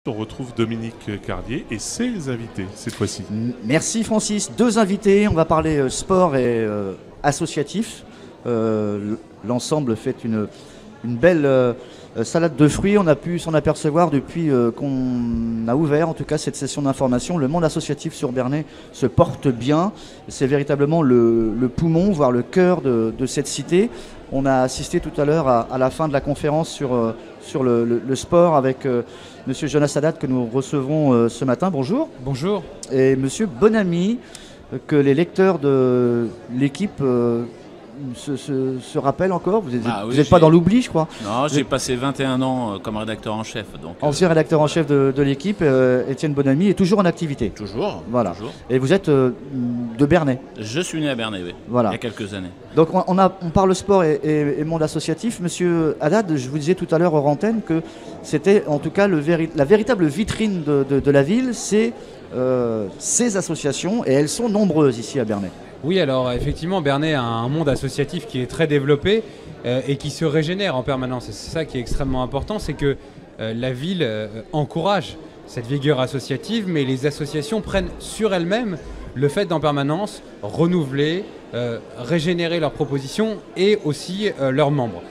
On retrouve Dominique Carlier et ses invités cette fois-ci. Merci Francis. Deux invités, on va parler sport et associatif. L'ensemble fait une belle salade de fruits. On a pu s'en apercevoir depuis qu'on a ouvert en tout cas cette session d'information. Le monde associatif sur Bernay se porte bien. C'est véritablement le poumon, voire le cœur de cette cité. On a assisté tout à l'heure à la fin de la conférence sur le sport avec Monsieur Jonas Haddad que nous recevons ce matin. Bonjour. Bonjour. Et Monsieur Bonamy, que les lecteurs de l'équipe se rappellent encore. Vous n'êtes pas dans l'oubli, je crois. Non, j'ai passé 21 ans comme rédacteur en chef. Donc, ancien rédacteur en chef de l'équipe, Étienne Bonamy est toujours en activité. Toujours. Voilà. Toujours. Et vous êtes de Bernay. Je suis né à Bernay, oui. Voilà. Il y a quelques années. Donc on parle sport et monde associatif. Monsieur Haddad, je vous disais tout à l'heure hors antenne que c'était en tout cas la véritable vitrine de la ville, c'est ces associations, et elles sont nombreuses ici à Bernay. Oui, alors effectivement, Bernay a un monde associatif qui est très développé et qui se régénère en permanence. Et c'est ça qui est extrêmement important, c'est que la ville encourage cette vigueur associative, mais les associations prennent sur elles-mêmes le fait d'en permanence renouveler, régénérer leurs propositions et aussi leurs membres.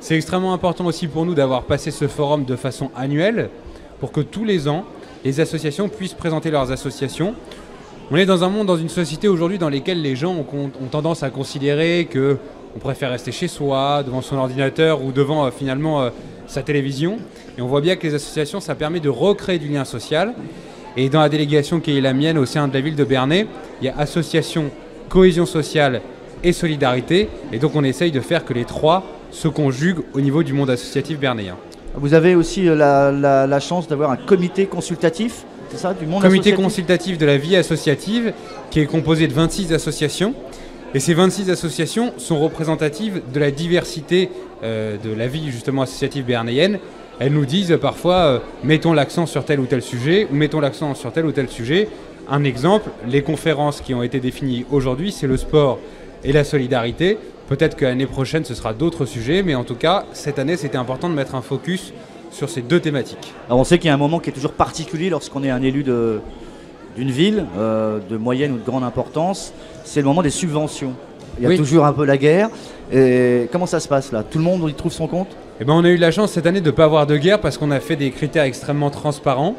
C'est extrêmement important aussi pour nous d'avoir passé ce forum de façon annuelle pour que tous les ans, les associations puissent présenter leurs associations. On est dans un monde, dans une société aujourd'hui dans laquelle les gens ont tendance à considérer qu'on préfère rester chez soi, devant son ordinateur ou devant finalement sa télévision. Et on voit bien que les associations, ça permet de recréer du lien social. Et dans la délégation qui est la mienne au sein de la ville de Bernay, il y a association, cohésion sociale et solidarité. Et donc on essaye de faire que les trois se conjuguent au niveau du monde associatif bernayen. Vous avez aussi la chance d'avoir un comité consultatif, c'est ça, du monde comité associatif consultatif de la vie associative qui est composé de 26 associations. Et ces 26 associations sont représentatives de la diversité de la vie justement associative bernayenne. Elles nous disent parfois mettons l'accent sur tel ou tel sujet ou mettons l'accent sur tel ou tel sujet. Un exemple, les conférences qui ont été définies aujourd'hui, c'est le sport et la solidarité. Peut-être que l'année prochaine, ce sera d'autres sujets, mais en tout cas, cette année, c'était important de mettre un focus sur ces deux thématiques. Alors on sait qu'il y a un moment qui est toujours particulier lorsqu'on est un élu d'une ville de moyenne ou de grande importance, c'est le moment des subventions. Il y a toujours un peu la guerre. Et comment ça se passe là? Tout le monde y trouve son compte? Eh ben, on a eu la chance cette année de ne pas avoir de guerre parce qu'on a fait des critères extrêmement transparents,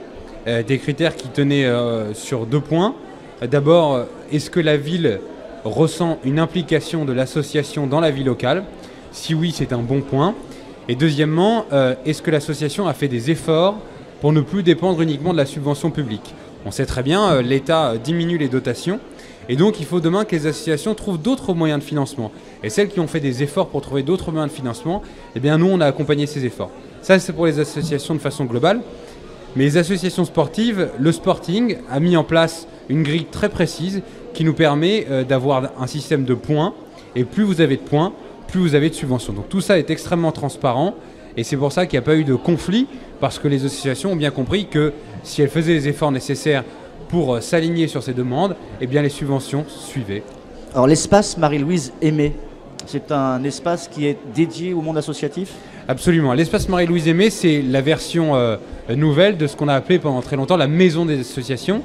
des critères qui tenaient sur 2 points. D'abord, est-ce que la ville ressent une implication de l'association dans la vie locale? Si oui, c'est un bon point. Et deuxièmement, est-ce que l'association a fait des efforts pour ne plus dépendre uniquement de la subvention publique? On sait très bien, l'État diminue les dotations. Et donc, il faut demain que les associations trouvent d'autres moyens de financement. Et celles qui ont fait des efforts pour trouver d'autres moyens de financement, eh bien, nous, on a accompagné ces efforts. Ça, c'est pour les associations de façon globale. Mais les associations sportives, le Sporting a mis en place une grille très précise qui nous permet d'avoir un système de points. Et plus vous avez de points, plus vous avez de subventions. Donc tout ça est extrêmement transparent. Et c'est pour ça qu'il n'y a pas eu de conflit, parce que les associations ont bien compris que si elles faisaient les efforts nécessaires pour s'aligner sur ces demandes, eh bien les subventions suivaient. Alors l'espace Marie-Louise Aimé, c'est un espace qui est dédié au monde associatif? Absolument. L'espace Marie-Louise Aimé, c'est la version nouvelle de ce qu'on a appelé pendant très longtemps la maison des associations.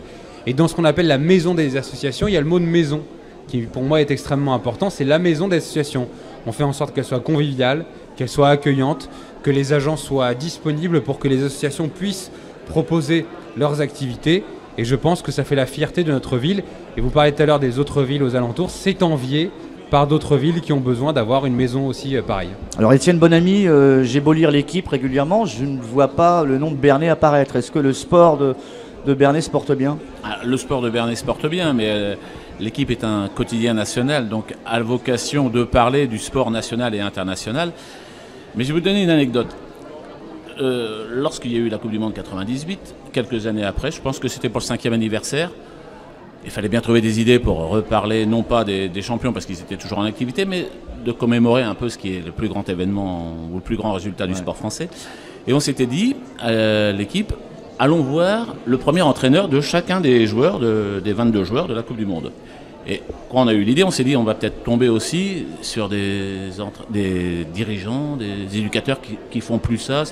Et dans ce qu'on appelle la maison des associations, il y a le mot de maison, qui pour moi est extrêmement important, c'est la maison des associations. On fait en sorte qu'elle soit conviviale, qu'elle soit accueillante, que les agents soient disponibles pour que les associations puissent proposer leurs activités. Et je pense que ça fait la fierté de notre ville. Et vous parlez tout à l'heure des autres villes aux alentours, c'est envié par d'autres villes qui ont besoin d'avoir une maison aussi pareille. Alors Étienne Bonamy, j'ai beau lire l'équipe régulièrement, je ne vois pas le nom de Bernay apparaître. Est-ce que le sport de Bernay se porte bien? Le sport de Bernay se porte bien, mais l'équipe est un quotidien national, donc a la vocation de parler du sport national et international. Mais je vais vous donner une anecdote. Lorsqu'il y a eu la Coupe du Monde 98, quelques années après, je pense que c'était pour le 5e anniversaire, il fallait bien trouver des idées pour reparler, non pas des champions parce qu'ils étaient toujours en activité, mais de commémorer un peu ce qui est le plus grand événement ou le plus grand résultat du sport français. Et on s'était dit, l'équipe, allons voir le premier entraîneur de chacun des joueurs, des 22 joueurs de la Coupe du Monde. Et quand on a eu l'idée, on s'est dit on va peut-être tomber aussi sur des dirigeants, des éducateurs qui font plus ça.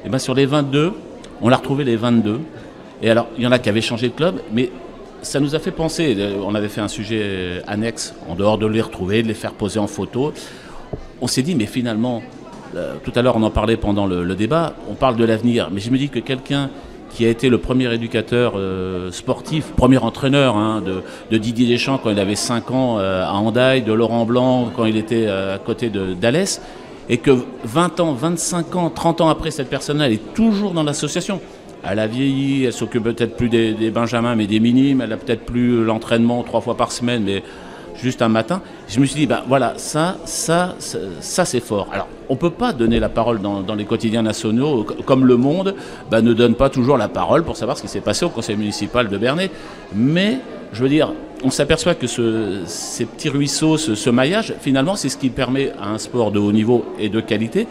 Et bien sur les 22, On l'a retrouvé les 22. Et alors, il y en a qui avaient changé de club, mais ça nous a fait penser. On avait fait un sujet annexe, en dehors de les retrouver, de les faire poser en photo. On s'est dit, mais finalement, tout à l'heure on en parlait pendant le débat, on parle de l'avenir. Mais je me dis que quelqu'un qui a été le premier éducateur sportif, premier entraîneur de Didier Deschamps quand il avait 5 ans à Hendaye, de Laurent Blanc quand il était à côté d'Alès, et que 20 ans, 25 ans, 30 ans après, cette personne-là, elle est toujours dans l'association. Elle a vieilli, elle s'occupe peut-être plus des benjamins, mais des minimes, elle a peut-être plus l'entraînement 3 fois par semaine, mais juste un matin. Je me suis dit, ben voilà, ça c'est fort. Alors, on ne peut pas donner la parole dans les quotidiens nationaux, comme Le Monde ne donne pas toujours la parole pour savoir ce qui s'est passé au conseil municipal de Bernay. Mais, je veux dire, on s'aperçoit que ces petits ruisseaux, ce maillage, finalement, c'est ce qui permet à un sport de haut niveau et de qualité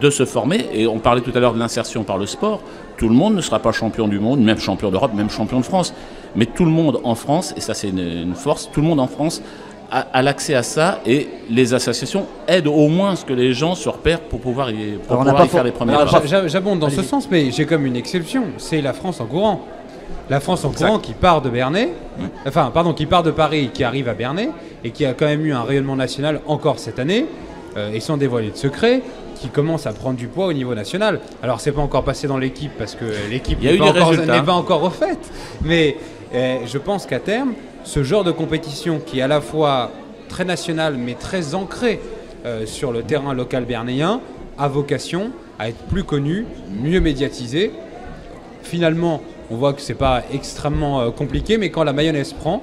de se former. Et on parlait tout à l'heure de l'insertion par le sport. Tout le monde ne sera pas champion du monde, même champion d'Europe, même champion de France. Mais tout le monde en France, et ça c'est une force, tout le monde en France a l'accès à ça, et les associations aident au moins à ce que les gens se repèrent pour pouvoir y faire les premières pas. J'abonde dans ce sens, mais j'ai comme une exception, c'est la France en courant. La France en courant qui part de Bernay, qui part de Paris, qui arrive à Bernay, et qui a quand même eu un rayonnement national encore cette année, et sans dévoiler de secret, qui commence à prendre du poids au niveau national. Alors c'est pas encore passé dans l'équipe, parce que l'équipe n'est pas encore refaite, mais je pense qu'à terme, ce genre de compétition qui est à la fois très nationale mais très ancrée sur le terrain local bernéen a vocation à être plus connu, mieux médiatisé. Finalement, on voit que c'est pas extrêmement compliqué, mais quand la mayonnaise prend,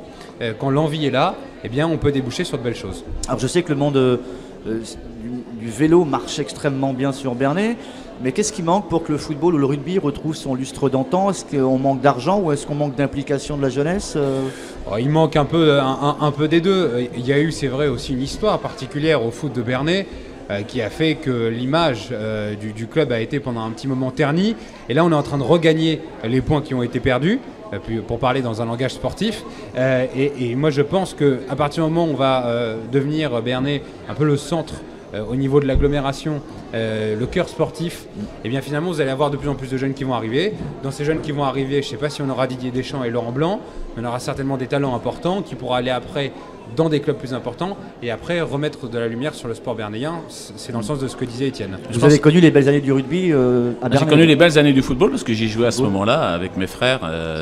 quand l'envie est là, eh bien on peut déboucher sur de belles choses. Alors je sais que le monde du vélo marche extrêmement bien sur Bernay, mais qu'est-ce qui manque pour que le football ou le rugby retrouve son lustre d'antan? Est-ce qu'on manque d'argent ou est-ce qu'on manque d'implication de la jeunesse? Il manque un peu des deux. Il y a eu, c'est vrai, aussi une histoire particulière au foot de Bernay qui a fait que l'image du club a été pendant un petit moment ternie. Et là, on est en train de regagner les points qui ont été perdus, pour parler dans un langage sportif. Et moi, je pense qu'à partir du moment où on va devenir Bernay un peu le centre au niveau de l'agglomération, le cœur sportif, et bien finalement vous allez avoir de plus en plus de jeunes qui vont arriver. Dans ces jeunes qui vont arriver, je ne sais pas si on aura Didier Deschamps et Laurent Blanc, mais on aura certainement des talents importants qui pourront aller après dans des clubs plus importants et après remettre de la lumière sur le sport bernéen. C'est dans le sens de ce que disait Étienne. Vous avez connu les belles années du rugby à Bernay? J'ai connu les belles années du football parce que j'y jouais à ce moment-là avec mes frères.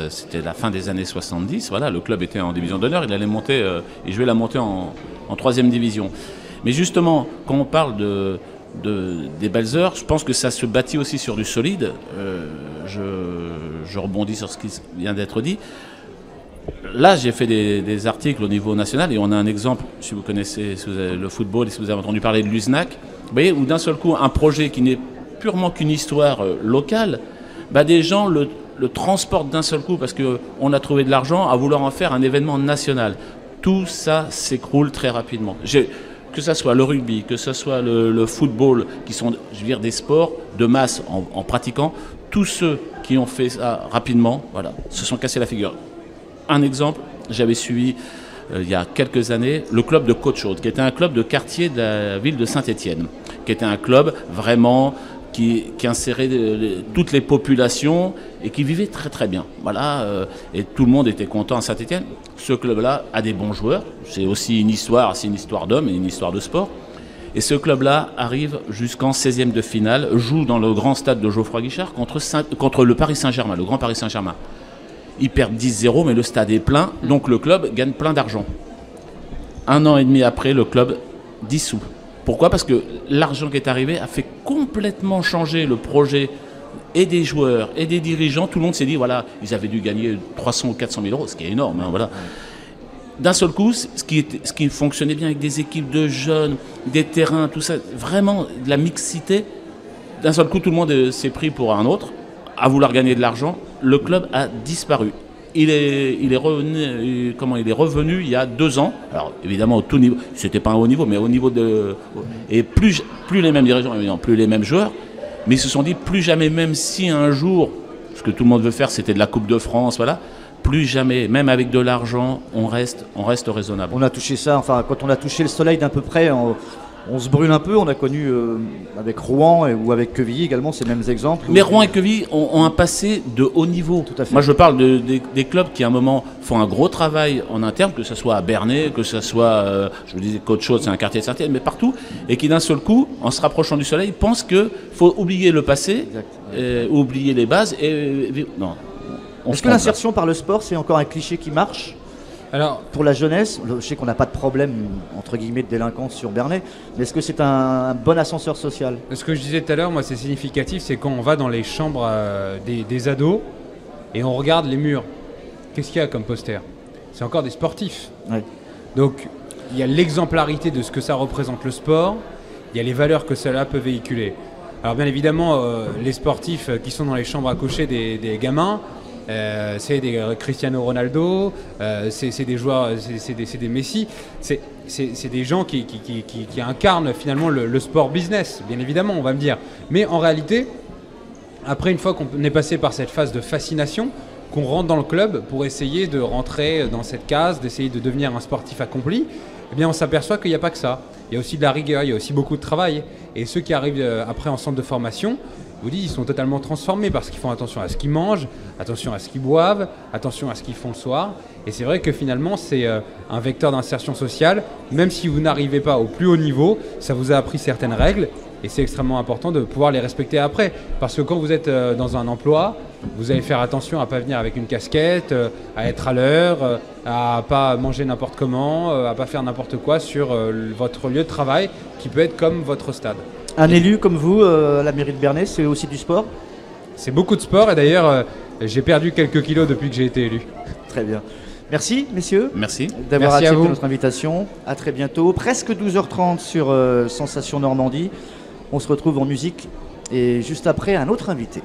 C'était la fin des années 70. Voilà, le club était en division d'honneur. Il allait monter, il jouait la montée en 3e division. Mais justement, quand on parle des belles heures, je pense que ça se bâtit aussi sur du solide. Je rebondis sur ce qui vient d'être dit. Là, j'ai fait des articles au niveau national et on a un exemple, si vous connaissez le football et si vous avez entendu parler de l'USNAC, vous voyez, où d'un seul coup, un projet qui n'est purement qu'une histoire locale, des gens le transportent d'un seul coup parce qu'on a trouvé de l'argent à vouloir en faire un événement national. Tout ça s'écroule très rapidement. Que ce soit le rugby, que ce soit le football, qui sont, je veux dire, des sports de masse en pratiquant, tous ceux qui ont fait ça rapidement, voilà, se sont cassés la figure. Un exemple, j'avais suivi il y a quelques années le club de Côte-Chaude, qui était un club de quartier de la ville de Saint-Étienne, qui était un club vraiment qui insérait toutes les populations et qui vivait très très bien. Voilà, et tout le monde était content à Saint-Étienne. Ce club-là a des bons joueurs, c'est aussi une histoire d'hommes et une histoire de sport. Et ce club-là arrive jusqu'en 16e de finale, joue dans le grand stade de Geoffroy Guichard contre le Paris Saint-Germain, le grand Paris Saint-Germain. Ils perdent 10-0, mais le stade est plein, donc le club gagne plein d'argent. 1 an et demi après, le club dissout. Pourquoi? Parce que l'argent qui est arrivé a fait complètement changer le projet et des joueurs et des dirigeants. Tout le monde s'est dit, voilà, ils avaient dû gagner 300 ou 400 000 euros, ce qui est énorme. Voilà. D'un seul coup, ce qui fonctionnait bien avec des équipes de jeunes, des terrains, tout ça, vraiment de la mixité, d'un seul coup, tout le monde s'est pris pour un autre, à vouloir gagner de l'argent. Le club a disparu. Il est revenu il y a 2 ans. Alors évidemment au tout niveau, c'était pas un haut niveau, mais au niveau de et plus les mêmes dirigeants, évidemment, plus les mêmes joueurs, mais ils se sont dit plus jamais, même si un jour, ce que tout le monde veut faire, c'était de la Coupe de France, voilà, plus jamais, même avec de l'argent, on reste raisonnable. On a touché ça, enfin quand on a touché le soleil d'un peu près, On se brûle un peu, on a connu avec Rouen ou avec Quevilly également ces mêmes exemples. Mais Rouen et Quevilly ont un passé de haut niveau. Tout à fait. Moi, je parle des clubs qui, à un moment, font un gros travail en interne, que ce soit à Bernay, que ce soit, je vous disais, Côte-Chaude, c'est un quartier de Saint-Étienne, mais partout, et qui, d'un seul coup, en se rapprochant du soleil, pensent qu'il faut oublier le passé, oublier les bases, et non. Est-ce que l'insertion par le sport, c'est encore un cliché qui marche ? Alors, pour la jeunesse, je sais qu'on n'a pas de problème, entre guillemets, de délinquance sur Bernay, mais est-ce que c'est un bon ascenseur social ? ce que je disais tout à l'heure, moi, c'est significatif, c'est quand on va dans les chambres des ados et on regarde les murs. Qu'est-ce qu'il y a comme poster ? C'est encore des sportifs. Ouais. Donc, il y a l'exemplarité de ce que ça représente le sport, il y a les valeurs que cela peut véhiculer. Alors, bien évidemment, les sportifs qui sont dans les chambres à coucher des gamins, c'est des Cristiano Ronaldo, c'est des joueurs, c'est des Messi, c'est des gens qui incarnent finalement le sport business, bien évidemment, on va me dire. Mais en réalité, après, une fois qu'on est passé par cette phase de fascination, qu'on rentre dans le club pour essayer de rentrer dans cette case, d'essayer de devenir un sportif accompli, eh bien on s'aperçoit qu'il n'y a pas que ça. Il y a aussi de la rigueur, il y a aussi beaucoup de travail. Et ceux qui arrivent après en centre de formation, je vous dis, ils sont totalement transformés parce qu'ils font attention à ce qu'ils mangent, attention à ce qu'ils boivent, attention à ce qu'ils font le soir. Et c'est vrai que finalement, c'est un vecteur d'insertion sociale. Même si vous n'arrivez pas au plus haut niveau, ça vous a appris certaines règles. Et c'est extrêmement important de pouvoir les respecter après. Parce que quand vous êtes dans un emploi, vous allez faire attention à ne pas venir avec une casquette, à être à l'heure, à ne pas manger n'importe comment, à ne pas faire n'importe quoi sur votre lieu de travail qui peut être comme votre stade. Un élu comme vous, à la mairie de Bernay, c'est aussi du sport ? C'est beaucoup de sport et d'ailleurs, j'ai perdu quelques kilos depuis que j'ai été élu. Très bien. Merci, messieurs. Merci. D'avoir Merci à accepté vous. notre invitation. À très bientôt. Presque 12h30 sur Sensation Normandie. On se retrouve en musique et juste après un autre invité.